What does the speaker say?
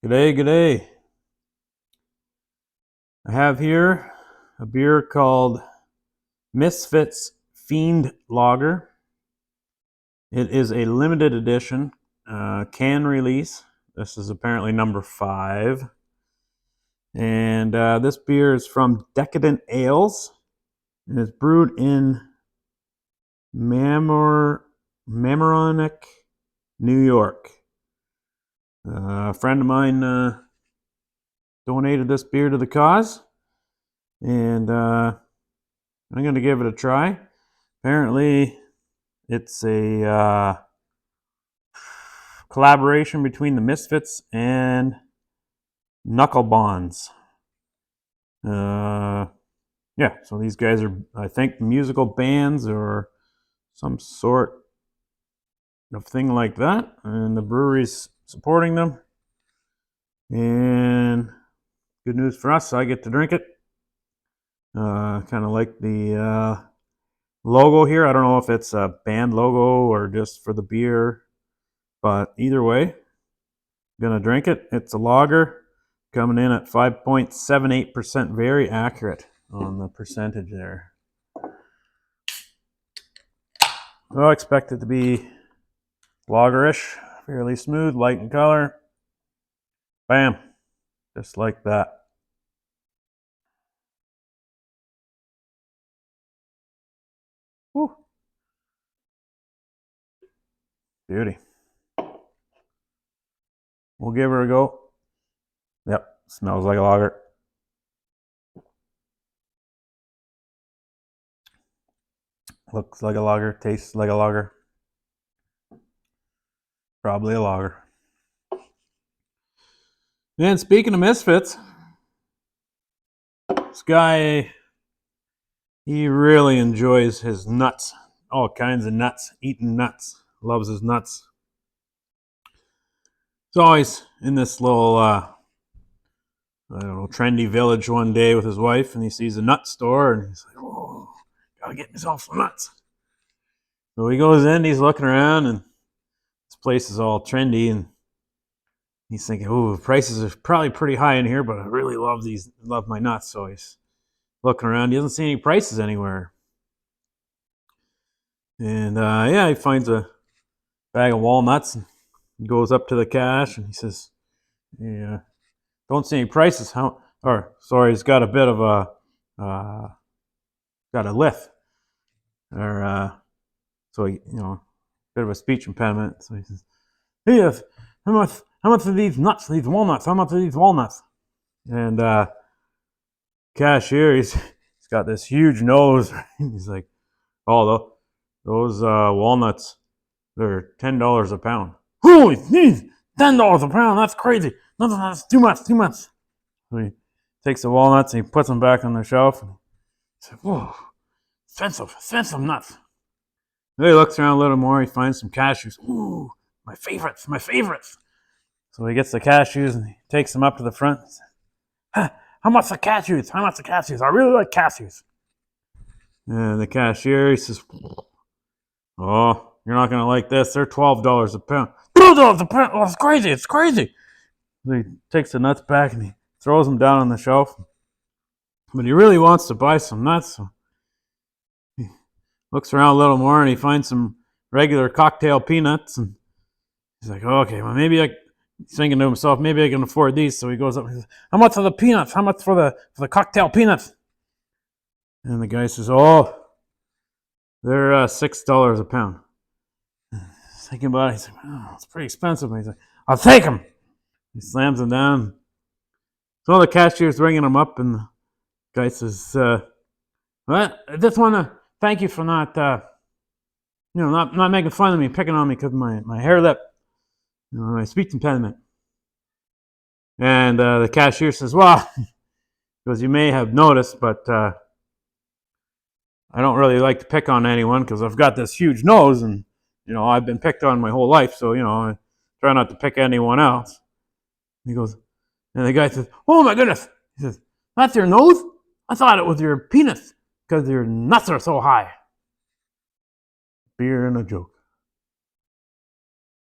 G'day, g'day. I have here a beer called Misfits Fiend Lager. It is a limited edition can release. This is apparently number 5. And this beer is from Decadent Ales. And it's brewed in Mamaroneck, New York. A friend of mine donated this beer to the cause. And I'm going to give it a try. Apparently, it's a collaboration between the Misfits and Knuckle Bonds. Yeah, so these guys are, I think, musical bands or some sort of thing like that. And the brewery's supporting them. And good news for us, I get to drink it. Kind of like the logo here. I don't know if it's a band logo or just for the beer, but either way, I'm gonna drink it. It's a lager coming in at 5.78%, very accurate on the percentage there. So I expect it to be lagerish, fairly smooth, light in color. Bam, just like that. Woo. Beauty. We'll give her a go. Yep, smells like a lager. Looks like a lager, tastes like a lager. Probably a lager. And speaking of Misfits, this guy, he really enjoys his nuts. All kinds of nuts, eating nuts. Loves his nuts. He's always in this little, I don't know, trendy village one day with his wife, and he sees a nut store, and he's like, oh, gotta get myself some nuts. So he goes in, he's looking around, and this place is all trendy, and he's thinking, oh, prices are probably pretty high in here, but I really love my nuts. So he's looking around, he doesn't see any prices anywhere. And yeah, he finds a bag of walnuts and goes up to the cash, and he says, yeah, don't see any prices. He's got a bit of a, got a lisp. So he, bit of a speech impediment. So he says, hey, how much are these nuts, these walnuts? How much are these walnuts? And cashier, he's got this huge nose. He's like, oh, those walnuts, they're $10 a pound. Holy sneeze! $10 a pound, that's crazy. No, that's too much. So he takes the walnuts and he puts them back on the shelf. And he says, whoa, expensive nuts. Then he looks around a little more, he finds some cashews. Ooh, my favorites. So he gets the cashews and he takes them up to the front. He says, how much the cashews? I really like cashews. And the cashier, he says, oh, you're not going to like this. They're $12 a pound. $12 a pound? Oh, it's crazy. So he takes the nuts back and he throws them down on the shelf. But he really wants to buy some nuts. So he looks around a little more and he finds some regular cocktail peanuts. And he's like, oh, okay, well, he's thinking to himself, maybe I can afford these. So he goes up and says, how much are the peanuts? How much for the cocktail peanuts? And the guy says, oh, they're $6 a pound. Thinking about it, he's like, oh, it's pretty expensive. And he's like, I'll take them. He slams them down. So the cashier's ringing him up, and the guy says, well, I just want to thank you for not making fun of me, picking on me because of my hair lip, my speech impediment. And the cashier says, well, because you may have noticed, but I don't really like to pick on anyone because I've got this huge nose and, I've been picked on my whole life. So, I try not to pick anyone else. He goes, and the guy says, oh my goodness. He says, that's your nose? I thought it was your penis because your nuts are so high. Beer and a joke.